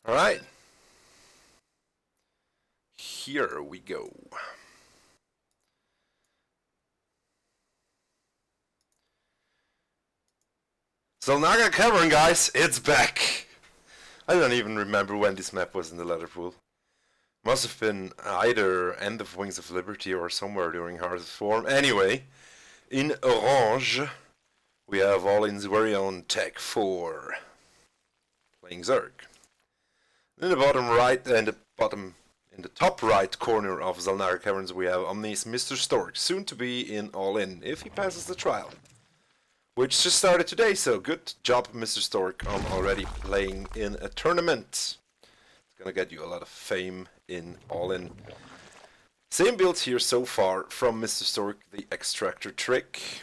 Alright. Here we go. Zelnaga Cavern, guys, it's back! I don't even remember when this map was in the ladder pool. Must have been either End of Wings of Liberty or somewhere during Hearts of Swarm. Anyway, in orange, we have All-In's very own Techfour playing Zerg. In the bottom right, in the top right corner of Zelnaga Caverns, we have Omni's MrStork, soon to be in All-In, if he passes the trial. Which just started today, so good job, MrStork, on already playing in a tournament. It's gonna get you a lot of fame in All-In. Same builds here so far from MrStork, the Extractor trick.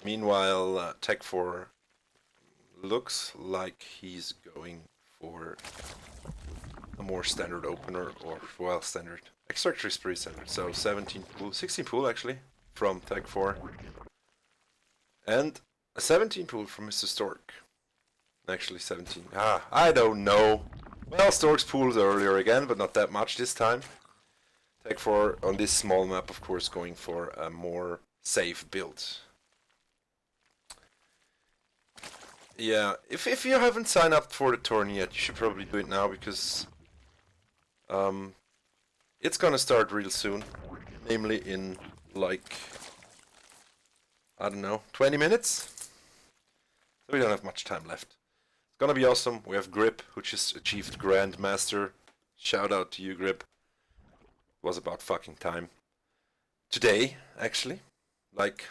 Meanwhile, Techfour looks like he's going for a more standard opener, or, well, standard. Extractor is pretty standard, so 17 pool, 16 pool actually, from Techfour. And a 17 pool from MrStork. Actually 17, I don't know. Well, Stork's pooled earlier again, but not that much this time. Techfour on this small map, of course, going for a more safe build. Yeah, if you haven't signed up for the tourney yet, you should probably do it now, because it's gonna start real soon. Namely in, like, I don't know, 20 minutes? So we don't have much time left. It's gonna be awesome. We have Grip, who just achieved Grandmaster. Shout out to you, Grip. Was about fucking time. Today, actually. Like,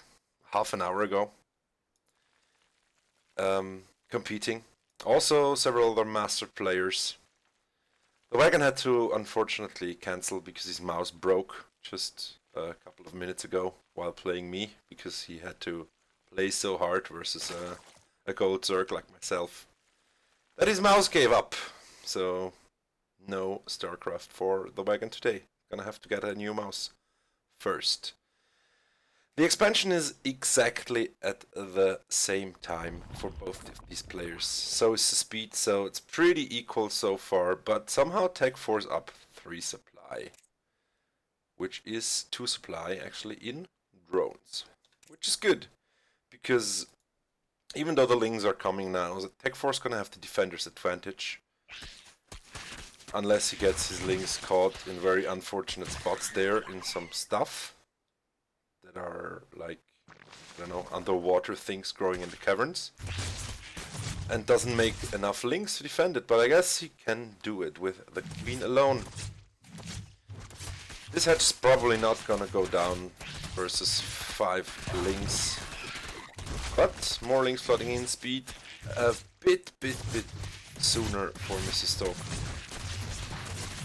half an hour ago. Competing. Also, several other master players. The Wagon had to, unfortunately, cancel because his mouse broke just a couple of minutes ago while playing me, because he had to play so hard versus a gold Zerg like myself that his mouse gave up. So, no StarCraft for the Wagon today. Gonna have to get a new mouse first. The expansion is exactly at the same time for both of these players. So is the speed, so it's pretty equal so far, but somehow Techfour's up 3 supply. Which is 2 supply actually in drones. Which is good, because even though the Lings are coming now, Techfour's gonna have the defender's advantage. Unless he gets his Lings caught in very unfortunate spots there in some stuff that are, like, I don't know, underwater things growing in the caverns, and doesn't make enough Lings to defend it, but I guess he can do it with the Queen alone. This hatch is probably not gonna go down versus 5 Lings, but more Lings flooding in, speed a bit sooner for MrStork.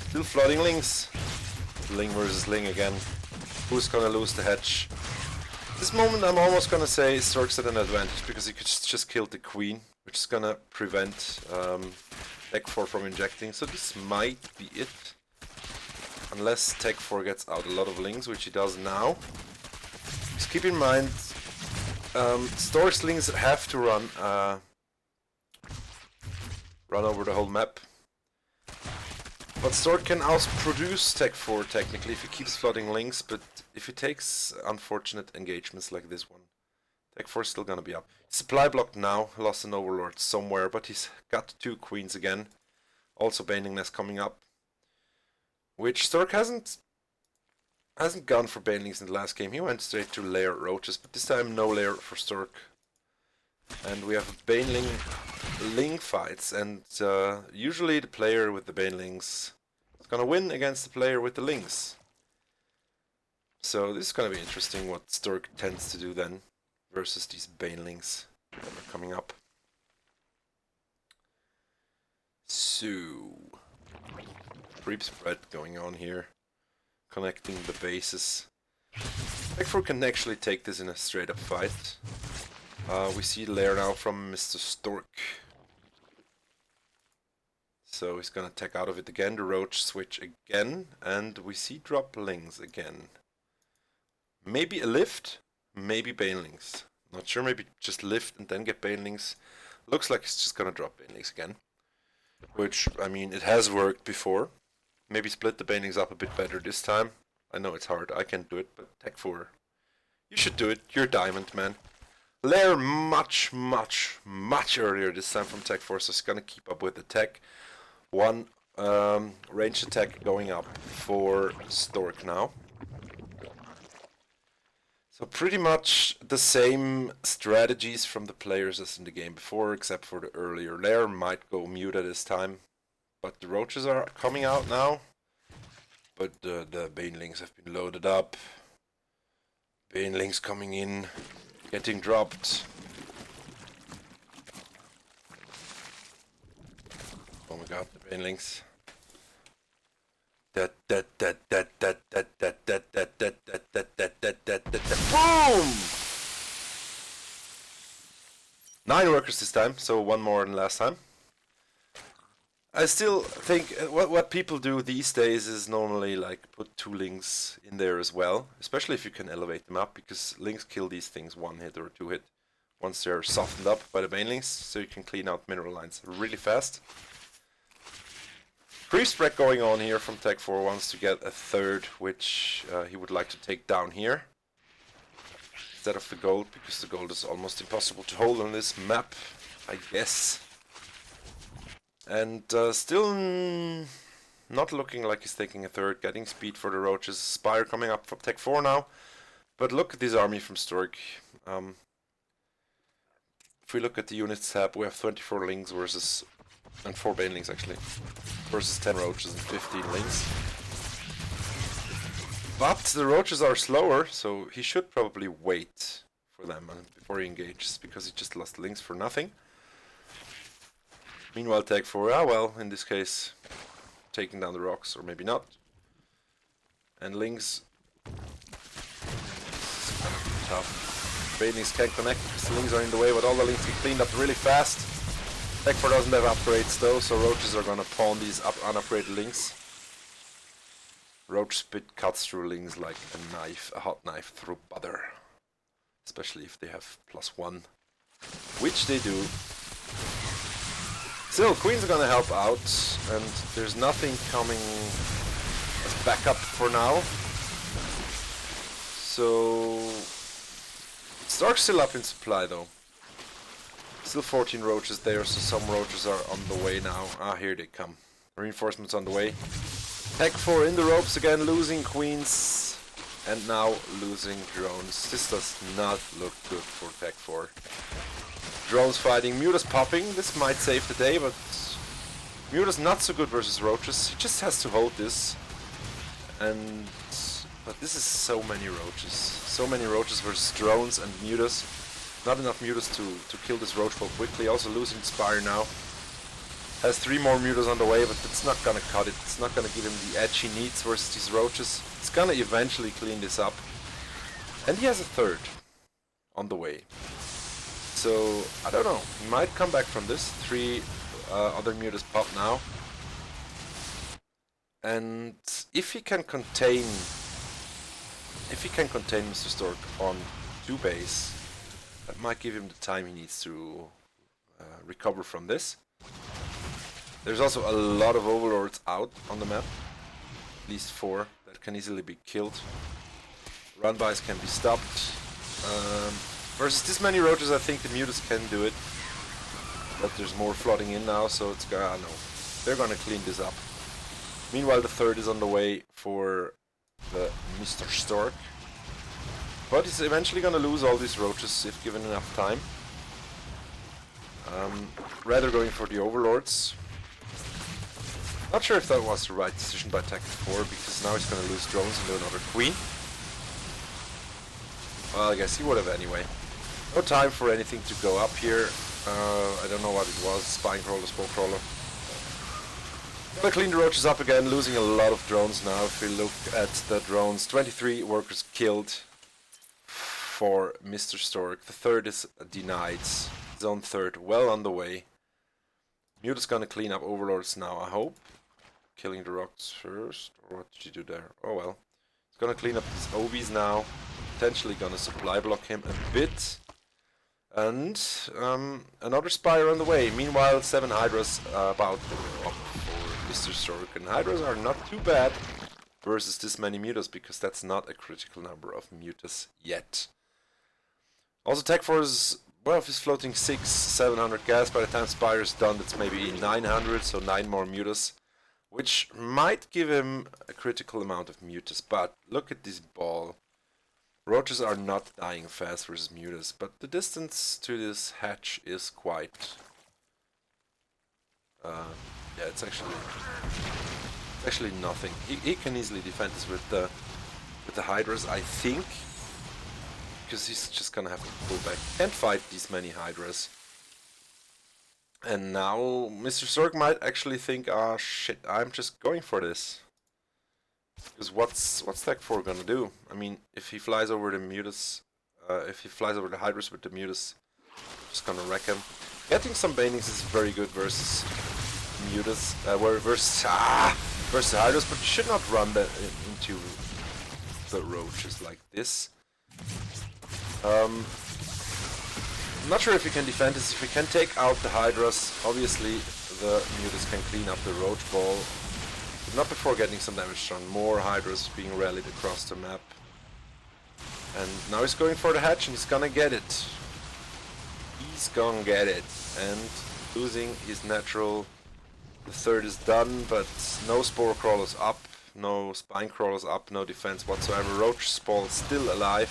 Still flooding Lings. Ling versus Ling again. Who's gonna lose the hatch? This moment I'm almost gonna say Stork's at an advantage, because he could just kill the Queen, which is gonna prevent Techfour from injecting, so this might be it. Unless Techfour gets out a lot of Lings, which he does now. Just keep in mind, Stork's Lings have to run over the whole map. But Stork can outproduce Techfour technically if he keeps flooding Lings, but if he takes unfortunate engagements like this one, Techfour's still gonna be up. Supply blocked now, lost an Overlord somewhere, but he's got 2 Queens again. Also Baneling Nest coming up. Which Stork hasn't gone for Banelings in the last game. He went straight to Lair Roaches, but this time no Lair for Stork. And we have Baneling Ling fights, and usually the player with the Banelings is gonna win against the player with the Lings. So this is gonna be interesting what Stork tends to do then versus these Banelings that are coming up. So, creep spread going on here, connecting the bases. Techfour can actually take this in a straight up fight. We see Lair now from MrStork. So he's gonna tech out of it again, the Roach switch again, and we see drop Lings again. Maybe a lift, maybe Banelings. Not sure, maybe just lift and then get Banelings. Looks like he's just gonna drop banelings again. Which, I mean, it has worked before. Maybe split the banelings up a bit better this time. I know it's hard, I can't do it, but Techfour, you should do it. You're diamond, man. Lair much earlier this time from Techfour, so it's gonna keep up with the tech. One ranged attack going up for Stork now. So pretty much the same strategies from the players as in the game before, except for the earlier Lair might go Muta this time. But the roaches are coming out now. But the banelings have been loaded up. Banelings coming in, getting dropped. Oh my god, the banelings. Boom! 9 workers this time, so 1 more than last time. I still think what people do these days is normally like put 2 links in there as well, especially if you can elevate them up, because links kill these things 1 hit or 2 hit once they're softened up by the banelings, so you can clean out mineral lines really fast. Priest wreck going on here from Techfour, wants to get a 3rd, which he would like to take down here instead of the gold, because the gold is almost impossible to hold on this map, I guess. And still not looking like he's taking a 3rd, getting speed for the roaches. Spire coming up from Techfour now. But look at this army from Stork. If we look at the units tab, we have 24 links versus, and 4 banelings actually, versus 10 roaches and 15 links. But the roaches are slower, so he should probably wait for them before he engages, because he just lost links for nothing. Meanwhile, Techfour, well, in this case, taking down the rocks, or maybe not. And links, tough. Banelings can't connect because the links are in the way, but all the links get cleaned up really fast. Techfour doesn't have upgrades though, so roaches are gonna pawn these unupgraded links. Roach spit cuts through links like a knife, a hot knife through butter. Especially if they have +1, which they do. Still, Queen's are gonna help out, and there's nothing coming as backup for now. So Stark's still up in supply though. Still 14 roaches there, so some roaches are on the way now. Ah, here they come. Reinforcements on the way. Techfour in the ropes again, losing queens, and now losing drones. This does not look good for Techfour. Drones fighting, Muta's popping. This might save the day, but Muta's not so good versus roaches. He just has to hold this. But this is so many roaches. So many roaches versus drones and Mutas. Not enough Mutas to kill this roach ball quickly. Also losing Spire now. Has 3 more Mutas on the way, but it's not gonna cut it. It's not gonna give him the edge he needs versus these roaches. It's gonna eventually clean this up. And he has a 3rd on the way. So, I don't know, he might come back from this. 3 other Mutas pop now. And if he can contain MrStork on 2 base, that might give him the time he needs to recover from this. There's also a lot of overlords out on the map. At least 4 that can easily be killed. Run-bys can be stopped. Versus this many roaches, I think the Mutas can do it. But there's more flooding in now, so it's gonna, no. They're gonna clean this up. Meanwhile, the 3rd is on the way for the MrStork. But he's eventually gonna lose all these roaches if given enough time. Rather going for the overlords. Not sure if that was the right decision by Techfour, because now he's gonna lose drones and do another queen. Well, I guess he would have anyway. No time for anything to go up here. I don't know what it was, spine crawler, spore crawler. Gonna clean the roaches up again, losing a lot of drones now. If we look at the drones, 23 workers killed for MrStork. The 3rd is denied. His own 3rd, well on the way. Muta's gonna clean up overlords now, I hope. Killing the rocks first, or what did she do there? Oh well. He's gonna clean up his OBs now. Potentially gonna supply block him a bit. And another Spire on the way. Meanwhile, 7 Hydras about to go up for MrStork. And Hydras are not too bad versus this many Mutas, because that's not a critical number of Mutas yet. Also, Techfour is, well, if he's floating 600-700 gas, by the time Spire is done, that's maybe 900, so 9 more Mutas, which might give him a critical amount of Mutas. But look at this ball. Roaches are not dying fast versus Mutas, but the distance to this hatch is quite... yeah, it's actually nothing. He can easily defend this with the Hydras, I think, because he's just gonna have to pull back. Can't fight these many Hydras. And now MrStork might actually think, ah, shit, I'm just going for this. Because what's Techfour gonna do? I mean, if he flies over the Mutas, if he flies over the Hydras with the Mutas, just gonna wreck him. Getting some banings is very good versus Mutas, versus the Hydras, but you should not run that into the roaches like this. I'm not sure if you can defend this. If you can take out the Hydras, obviously the Mutas can clean up the roach ball. Not before getting some damage done. More Hydras being rallied across the map. And now he's going for the hatch and he's gonna get it. He's gonna get it. And losing his natural. The third is done, but no Spore Crawlers up. No Spine Crawlers up. No defense whatsoever. Roach Spall still alive.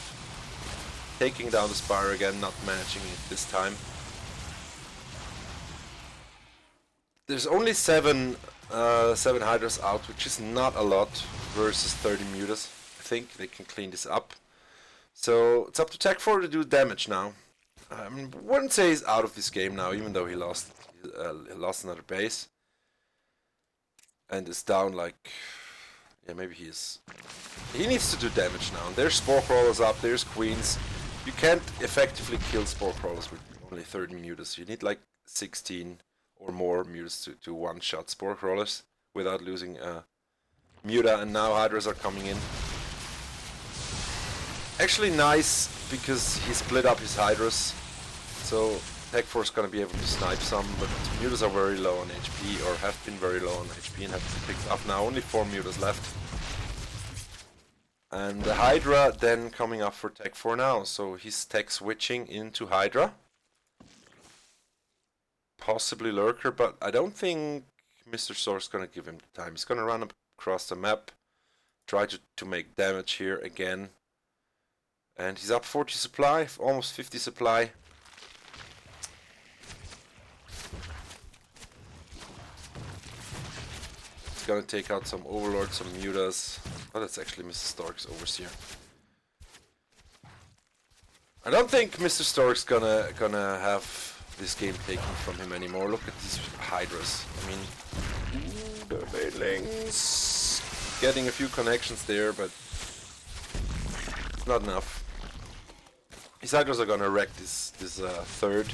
Taking down the Spire again, not managing it this time. There's only 7 Hydras out, which is not a lot versus 30 Mutas. I think they can clean this up. So it's up to Techfour to do damage now. I wouldn't say he's out of this game now, even though he lost another base. And is down like... yeah, maybe he is... he needs to do damage now. And there's Spore Crawlers up, there's Queens. You can't effectively kill Spore Crawlers with only 30 Mutas. You need like 16 or more Mutas to one-shot Spore Crawlers without losing Muta, and now Hydras are coming in. Actually nice, because he split up his Hydras, so Techfour's gonna be able to snipe some, but Mutas are very low on HP, or have been very low on HP, and have to pick up now. Only 4 Mutas left. And the Hydra then coming up for Techfour now, so he's tech switching into Hydra. Possibly Lurker, but I don't think MrStork's gonna give him the time. He's gonna run across the map, try to make damage here again. And he's up 40 supply, almost 50 supply. He's gonna take out some Overlords, some Mutas. Oh, that's actually MrStork's Overseer. I don't think MrStork's gonna have this game taken from him anymore. Look at these Hydras. I mean, the Bailings getting a few connections there, but not enough. His Hydras are gonna wreck this third,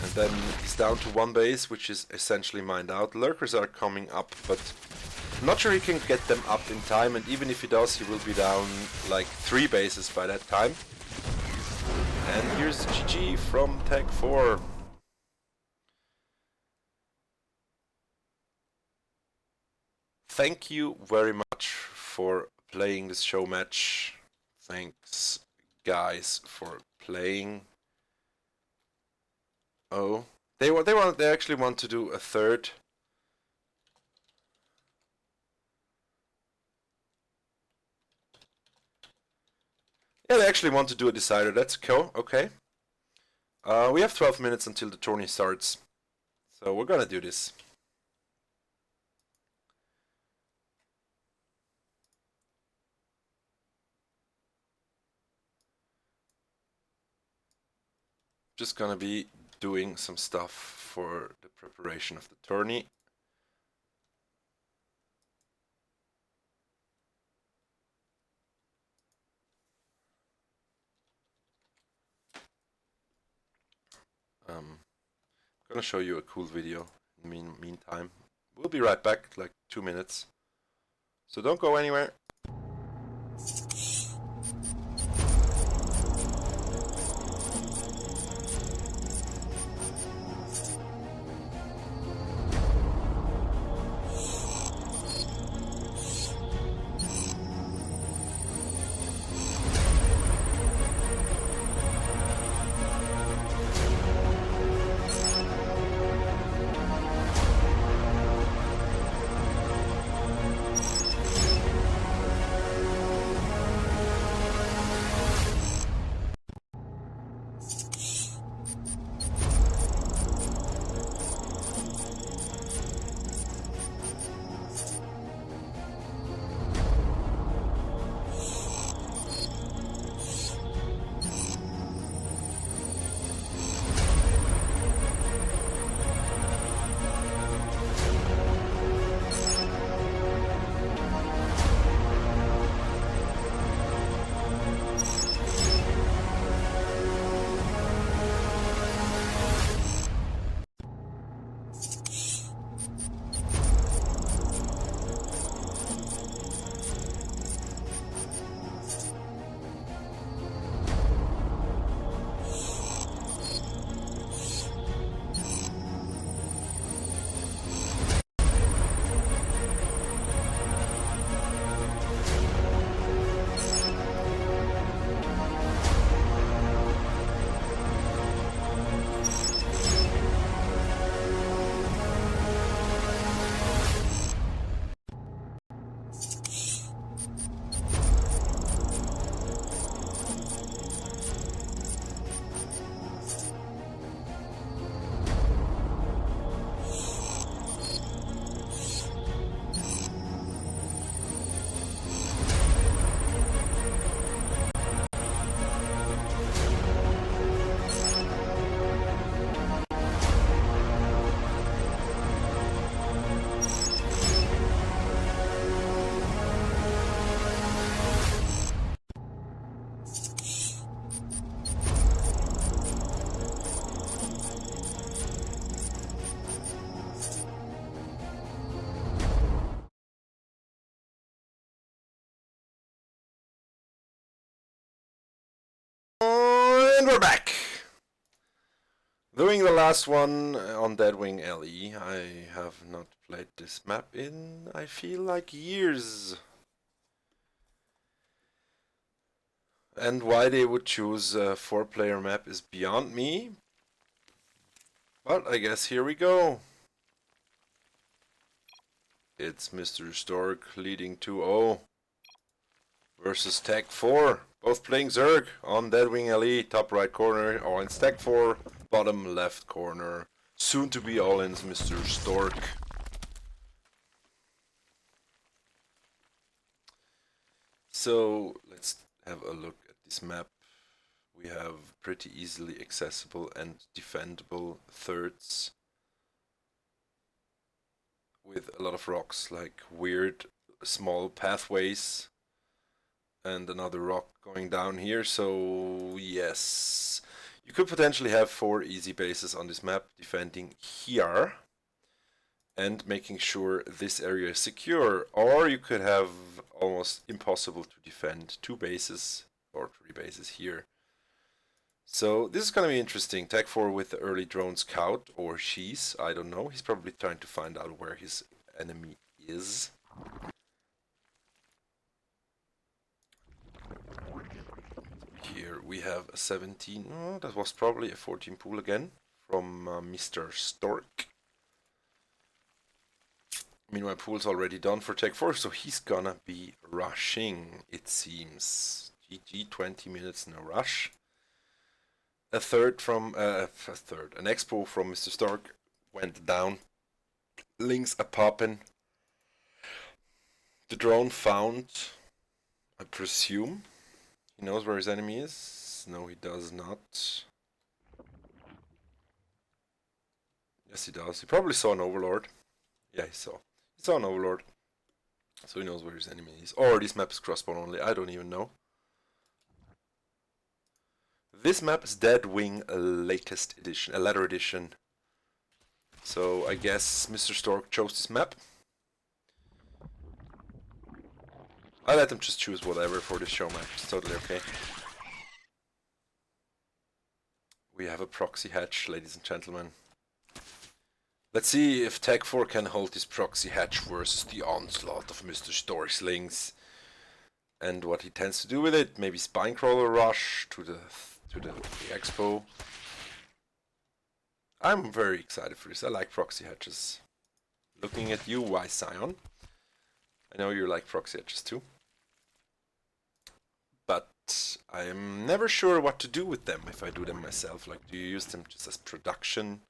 and then he's down to 1 base, which is essentially mined out. Lurkers are coming up, but I'm not sure he can get them up in time, and even if he does, he will be down like 3 bases by that time. And here's GG from Techfour. Thank you very much for playing this show match. Thanks, guys, for playing. Oh, they actually want to do a third. Yeah, they actually want to do a decider. That's cool. Okay. We have 12 minutes until the tourney starts, so we're gonna do this. Just gonna be doing some stuff for the preparation of the tourney. I'm gonna show you a cool video in the meantime. We'll be right back, like 2 minutes. So don't go anywhere. Doing the last one on Deadwing LE. I have not played this map in, I feel like, years. And why they would choose a 4-player map is beyond me. But I guess here we go. It's MrStork leading 2-0 versus Techfour. Both playing Zerg on Deadwing LE, top right corner. All in Techfour, bottom left corner. Soon to be all in MrStork. So let's have a look at this map. We have pretty easily accessible and defendable thirds with a lot of rocks, like weird small pathways and another rock going down here. So yes, you could potentially have 4 easy bases on this map defending here and making sure this area is secure, or you could have almost impossible to defend 2 bases or 3 bases here. So this is going to be interesting. Techfour with the early drone scout, or she's, I don't know. He's probably trying to find out where his enemy is. Here we have a 17. Oh, that was probably a 14 pool again from MrStork. Meanwhile, pool's already done for Techfour, so he's gonna be rushing, it seems. GG, 20 minutes, no rush. An expo from MrStork went down. Links are popping. The drone found, I presume. He knows where his enemy is. No, he does not. Yes, he does. He probably saw an overlord. Yeah, he saw an overlord. So he knows where his enemy is. Or this map is crossbow only. I don't even know. This map is Deadwing latest edition, a ladder edition. So I guess MrStork chose this map. I let them just choose whatever for this Showmatch. It's totally okay. We have a proxy hatch, ladies and gentlemen. Let's see if Techfour can hold this proxy hatch versus the onslaught of MrStork's links. And what he tends to do with it. Maybe Spinecrawler rush to the expo. I'm very excited for this. I like proxy hatches. Looking at you, Y Scion. I know you like proxy hatches too. But I'm never sure what to do with them if I do them myself. Like, do you use them just as production?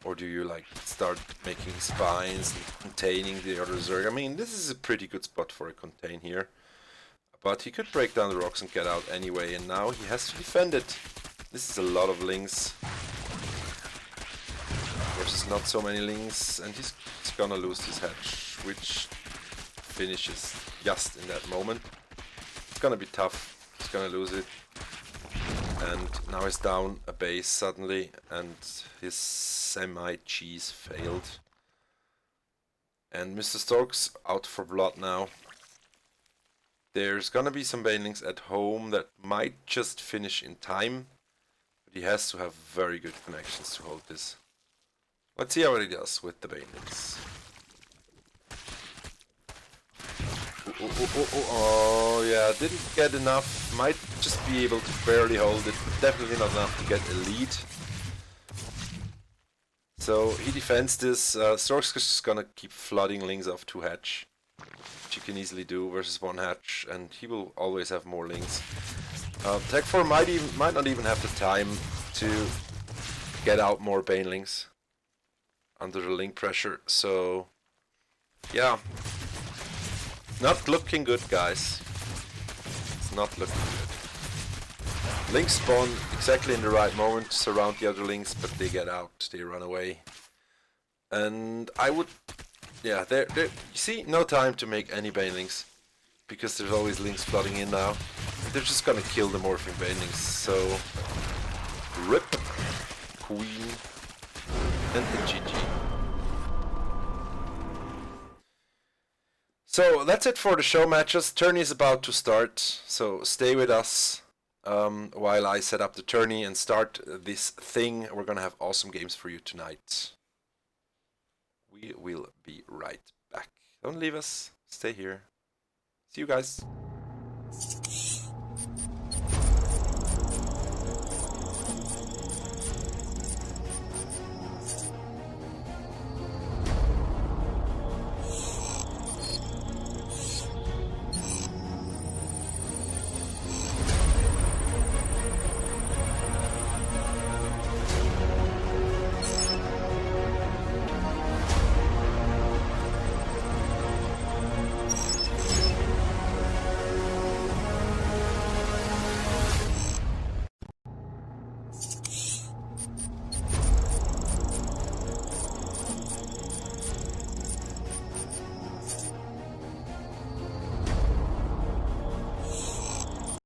Or do you like start making spines and containing the other Zerg? I mean, this is a pretty good spot for a contain here. But he could break down the rocks and get out anyway, and now he has to defend it. This is a lot of links versus not so many links, and he's gonna lose this hatch, which finishes just in that moment. It's gonna be tough. He's gonna lose it. And now he's down a base suddenly, and his semi-cheese failed. And MrStork's out for blood now. There's gonna be some banelings at home that might just finish in time, but he has to have very good connections to hold this. Let's see how he does with the banelings. Oh yeah, didn't get enough. Might just be able to barely hold it. Definitely not enough to get a lead. So he defends this. Stork's just gonna keep flooding links off 2 hatch. You can easily do versus 1 hatch, and he will always have more links. Techfour might not even have the time to get out more banelings under the link pressure. So yeah, not looking good, guys. It's not looking good. Links spawn exactly in the right moment to surround the other links, but they get out, they run away. And I would... Yeah, you see, no time to make any banelings, because there's always links flooding in now. They're just gonna kill the morphing banelings, so... RIP, Queen, and the GG. So, that's it for the show matches. Tourney is about to start, so stay with us. while I set up the tourney and start this thing. We're gonna have awesome games for you tonight. We will be right back. Don't leave us. Stay here. See you guys.